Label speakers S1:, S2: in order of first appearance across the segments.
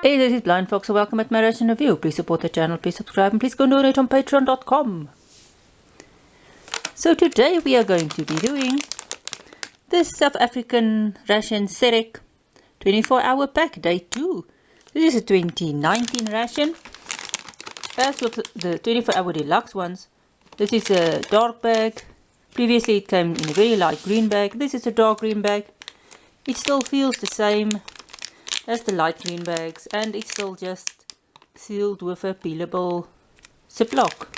S1: Hey, this is BlindFox, so welcome at my Ration review. Please support the channel, please subscribe, and please go donate on patreon.com. So today we are going to be doing this South African Ration SERAC 24-hour pack, day 2. This is a 2019 ration. As with the 24-hour deluxe ones, this is a dark bag. Previously it came in a very light green bag. This is a dark green bag. It still feels the same as the light green bags, and it's still just sealed with a peelable ziplock.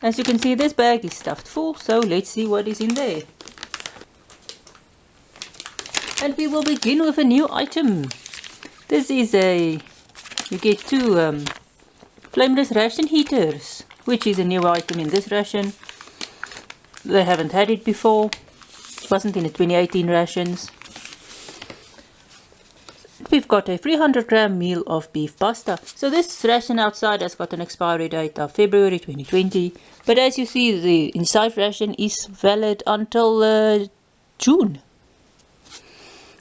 S1: As you can see, this bag is stuffed full, so let's see what is in there. And we will begin with a new item. This is you get 2 flameless ration heaters, which is a new item in this ration. They haven't had it before. It wasn't in the 2018 rations. We've got a 300 gram meal of beef pasta. So this ration outside has got an expiry date of February 2020. But as you see, the inside ration is valid until June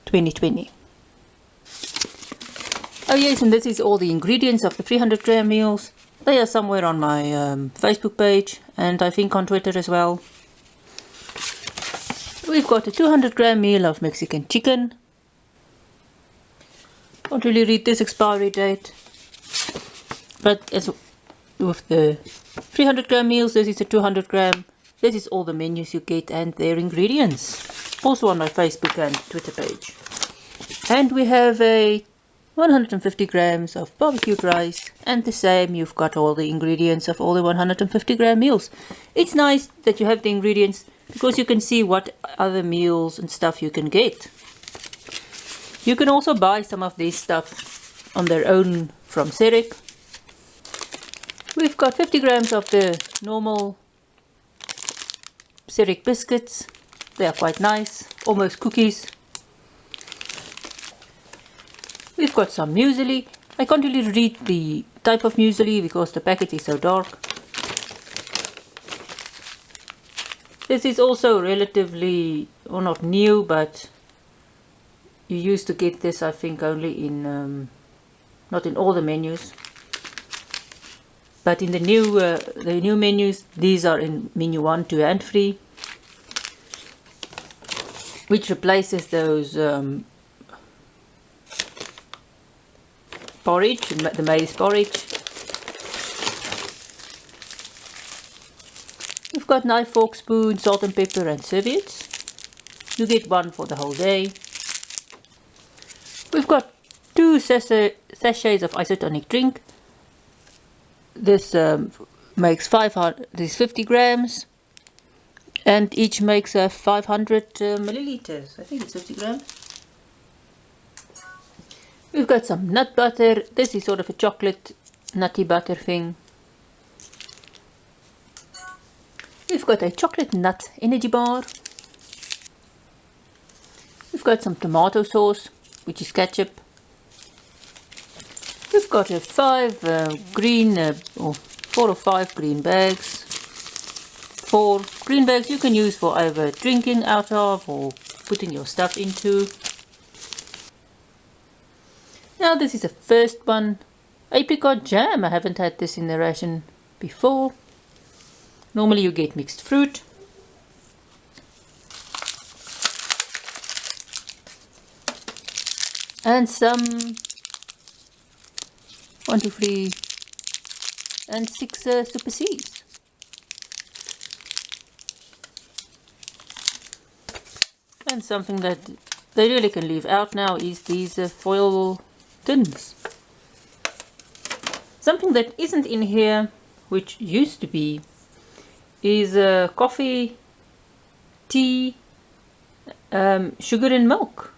S1: 2020. Oh yes, and this is all the ingredients of the 300 gram meals. They are somewhere on my Facebook page, and I think on Twitter as well. We've got a 200 gram meal of Mexican chicken. Can't really read this expiry date, but as with the 300 gram meals, this is a 200 gram. This is all the menus you get and their ingredients, also on my Facebook and Twitter page. And we have a 150 grams of barbecued rice, and the same, you've got all the ingredients of all the 150 gram meals. It's nice that you have the ingredients because you can see what other meals and stuff you can get. You can also buy some of these stuff on their own from SERAC. We've got 50 grams of the normal SERAC biscuits. They are quite nice, almost cookies. We've got some muesli. I can't really read the type of muesli because the packet is so dark. This is also relatively, well, not new, but you used to get this, I think, only in, not in all the menus, but in the new menus, these are in menu 1, 2 and 3, which replaces those porridge, the maize porridge. We've got knife, fork, spoon, salt and pepper and serviettes. You get one for the whole day. We've got 2 sachets of isotonic drink. This makes 50 grams, and each makes 500 milliliters. I think it's 50 grams. We've got some nut butter. This is sort of a chocolate nutty butter thing. We've got a chocolate nut energy bar. We've got some tomato sauce, which is ketchup. We've got a 4 or 5 green bags. 4 green bags you can use for either drinking out of or putting your stuff into. Now this is the first one. Apricot jam. I haven't had this in the ration before. Normally you get mixed fruit. And some 1, 2, 3 and 6 super seeds. And something that they really can leave out now is these foil tins. Something that isn't in here, which used to be, is coffee, tea, sugar and milk.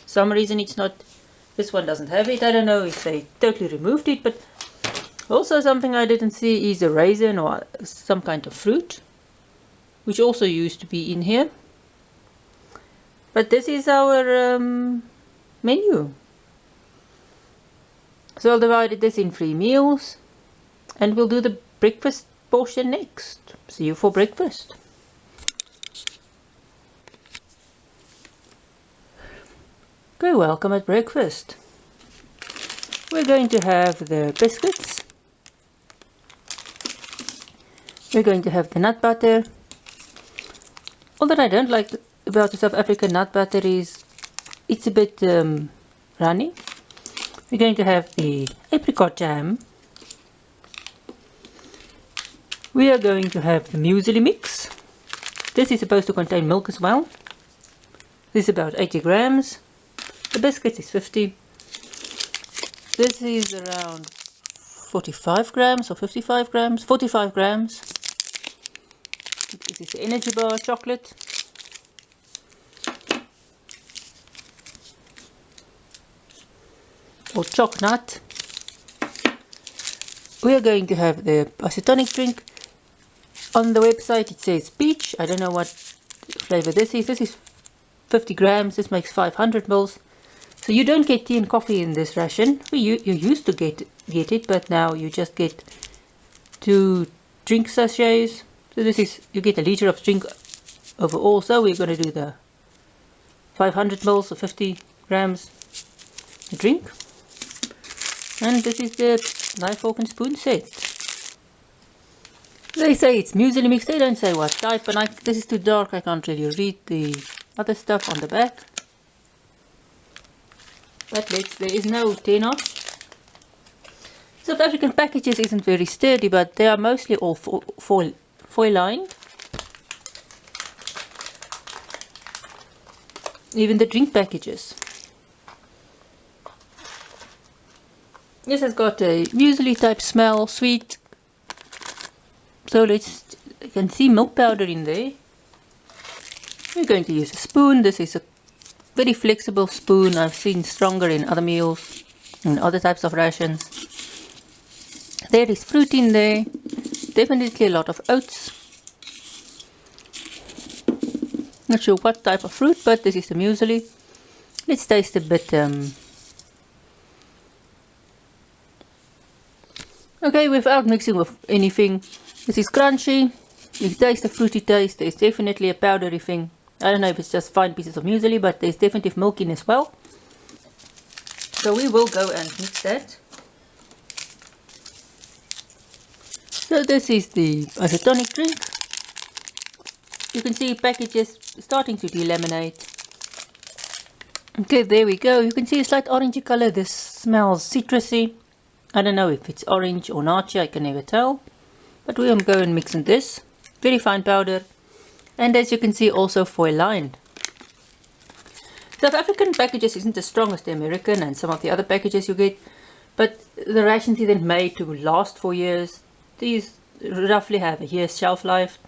S1: Some reason it's not, this one doesn't have it. I don't know if they totally removed it, but also something I didn't see is a raisin or some kind of fruit, which also used to be in here. But this is our menu. So I'll divide this in 3 meals, and we'll do the breakfast portion next. See you for breakfast. Okay, welcome at breakfast. we're going to have the biscuits. We're going to have the nut butter. All that I don't like about the South African nut butter is it's a bit runny. We're going to have the apricot jam. We are going to have the muesli mix. This is supposed to contain milk as well. This is about 80 grams. The biscuits is 50. This is around 45 grams or 55 grams. 45 grams. This is the energy bar chocolate. Or choc nut. We are going to have the isotonic drink. On the website it says peach. I don't know what flavor this is. This is 50 grams. This makes 500 mils. So you don't get tea and coffee in this ration. You used to get it, but now you just get 2 drink sachets. So this is, you get a liter of drink overall. So we're going to do the 500 mils or 50 grams drink. And this is the knife, fork and spoon set. They say it's muesli mix. They don't say what type, and this is too dark. I can't really read the other stuff on the back. But there is no 10-notch. South African packages isn't very sturdy, but they are mostly all foil lined. Even the drink packages. This has got a muesli type smell, sweet. So you can see milk powder in there. We're going to use a spoon. This is a very flexible spoon. I've seen stronger in other meals and other types of rations. There is fruit in there. Definitely a lot of oats. Not sure what type of fruit, but this is the muesli. Let's taste a bit. Okay, without mixing with anything. This is crunchy. You taste the fruity taste. There's definitely a powdery thing. I don't know if it's just fine pieces of muesli, but there's definitely milk in as well. So we will go and mix that. So this is the isotonic drink. You can see packages starting to delaminate. Okay, there we go. You can see a slight orangey color. This smells citrusy. I don't know if it's orange or nacho, I can never tell. But we will go and mix in this. Very fine powder. And as you can see, also foil lined. South African packages isn't as strong as the American and some of the other packages you get. But the rations isn't made to last for years. These roughly have a year's shelf life.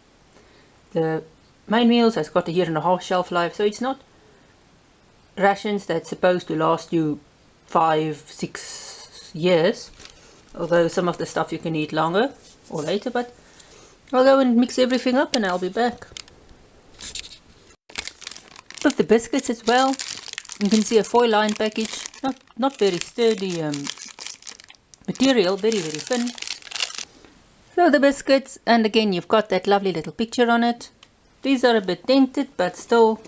S1: The main meals has got a 1.5 year shelf life. So it's not rations that's supposed to last you 5-6 years. Although some of the stuff you can eat longer or later, but I'll go and mix everything up and I'll be back. With the biscuits as well, you can see a foil lined package, not very sturdy material, very thin. So the biscuits, and again you've got that lovely little picture on it. These are a bit dented, but still,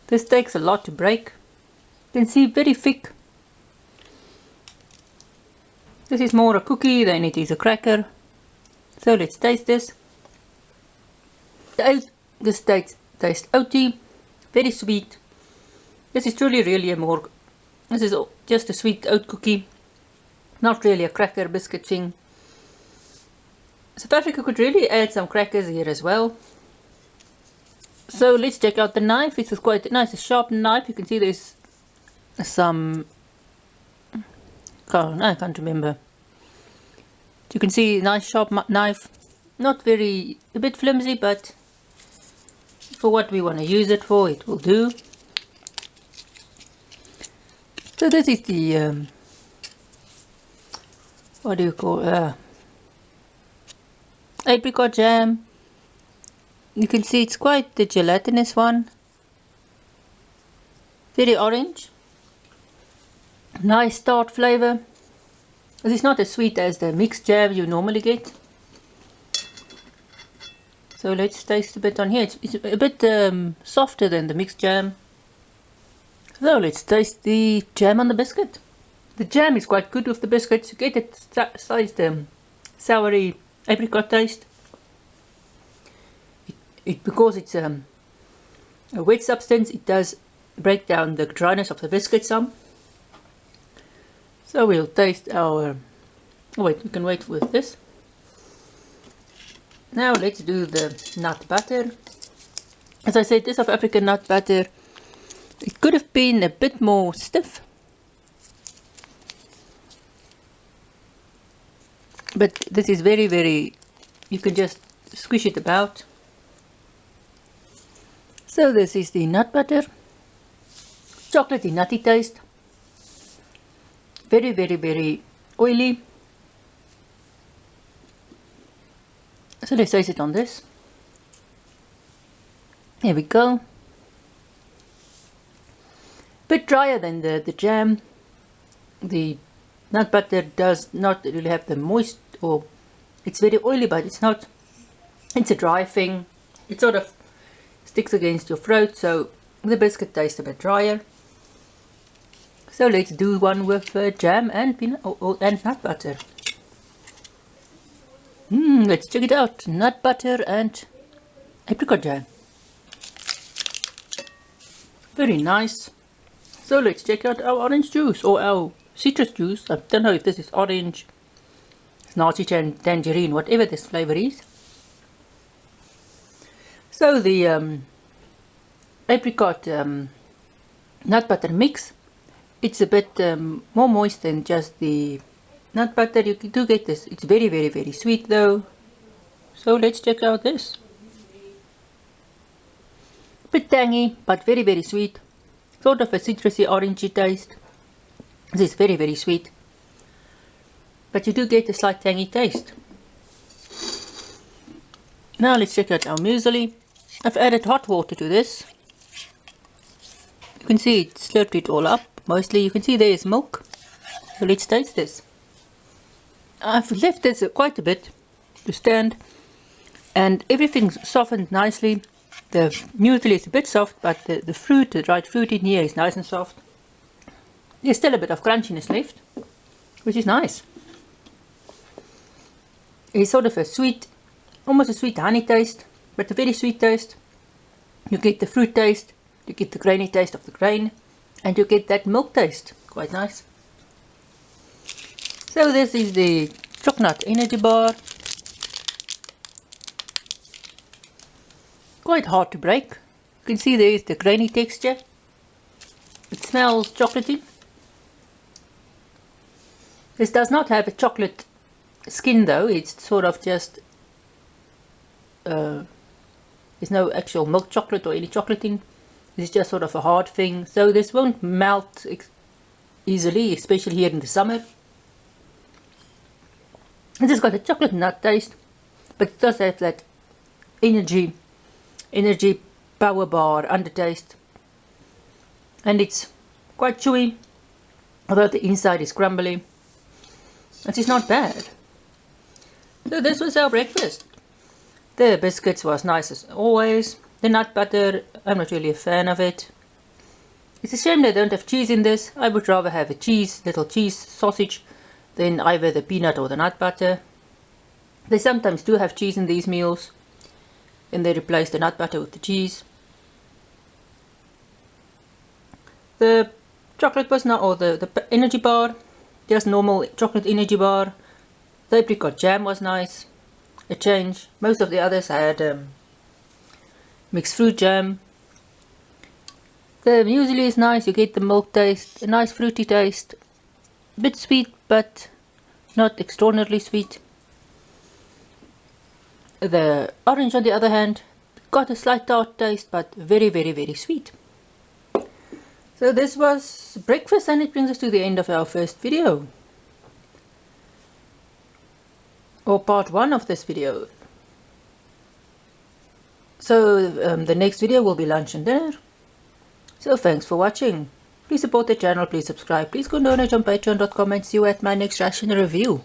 S1: this takes a lot to break. You can see very thick. This is more a cookie than it is a cracker. So let's taste this. This tastes oaty, very sweet. This is truly really this is just a sweet oat cookie, not really a cracker biscuit thing. South Africa could really add some crackers here as well. So let's check out the knife. It's quite a nice sharp knife. You can see there's some, I can't remember. You can see nice sharp knife, not very, a bit flimsy, but for what we want to use it for, it will do. So this is the, what do you call, apricot jam. You can see it's quite the gelatinous one, very orange, nice tart flavor. This is not as sweet as the mixed jam you normally get. So let's taste a bit on here. It's a bit softer than the mixed jam. So let's taste the jam on the biscuit. The jam is quite good with the biscuits. You get it sliced soury apricot taste. Because it's a wet substance, it does break down the dryness of the biscuit some. So we'll taste our... Oh wait, we can wait with this. Now let's do the nut butter. As I said, this South African nut butter, it could have been a bit more stiff. But this is very, very, you can just squish it about. So this is the nut butter. Chocolatey, nutty taste. Very, very, very oily. So let's taste it on this. Here we go. Bit drier than the jam. The nut butter does not really have the moist, or it's very oily, but it's not, it's a dry thing. It sort of sticks against your throat, so the biscuit tastes a bit drier. So let's do one with jam and and nut butter. Let's check it out. Nut butter and apricot jam. Very nice. So let's check out our orange juice, or our citrus juice. I don't know if this is orange, nazi tangerine, whatever this flavor is. So the apricot nut butter mix, it's a bit more moist than just the nut butter. You do get this. It's very, very, very sweet though. So let's check out this. Bit tangy, but very, very sweet. Sort of a citrusy, orangey taste. This is very, very sweet. But you do get a slight tangy taste. Now let's check out our muesli. I've added hot water to this. You can see it slurped it all up. Mostly you can see there is milk. So let's taste this. I've left this quite a bit to stand, and everything's softened nicely. The muesli is a bit soft, but the fruit, the dried fruit in here is nice and soft. There's still a bit of crunchiness left, which is nice. It's sort of a sweet, almost a sweet honey taste, but a very sweet taste. You get the fruit taste, you get the grainy taste of the grain, and you get that milk taste. Quite nice. So this is the chocolate energy bar. Quite hard to break. You can see there is the grainy texture. It smells chocolatey. This does not have a chocolate skin though. It's sort of just there's no actual milk chocolate or any chocolate in. It's just sort of a hard thing, so this won't melt easily, especially here in the summer. It has got a chocolate nut taste, but it does have that energy power bar undertaste, and it's quite chewy, although the inside is crumbly. It is not bad. So this was our breakfast. The biscuits was nice as always. The nut butter, I'm not really a fan of it. It's a shame they don't have cheese in this. I would rather have a little cheese sausage than either the peanut or the nut butter. They sometimes do have cheese in these meals, and they replace the nut butter with the cheese. The chocolate was not, or the energy bar, just normal chocolate energy bar. The apricot jam was nice, a change. Most of the others had mixed fruit jam. The muesli is nice, you get the milk taste, a nice fruity taste. A bit sweet, but not extraordinarily sweet. The orange on the other hand, got a slight tart taste, but very, very, very sweet. So this was breakfast, and it brings us to the end of our first video. Or part 1 of this video. So the next video will be lunch and dinner. So thanks for watching. Please support the channel, please subscribe, please go donate on patreon.com, and see you at my next ration review.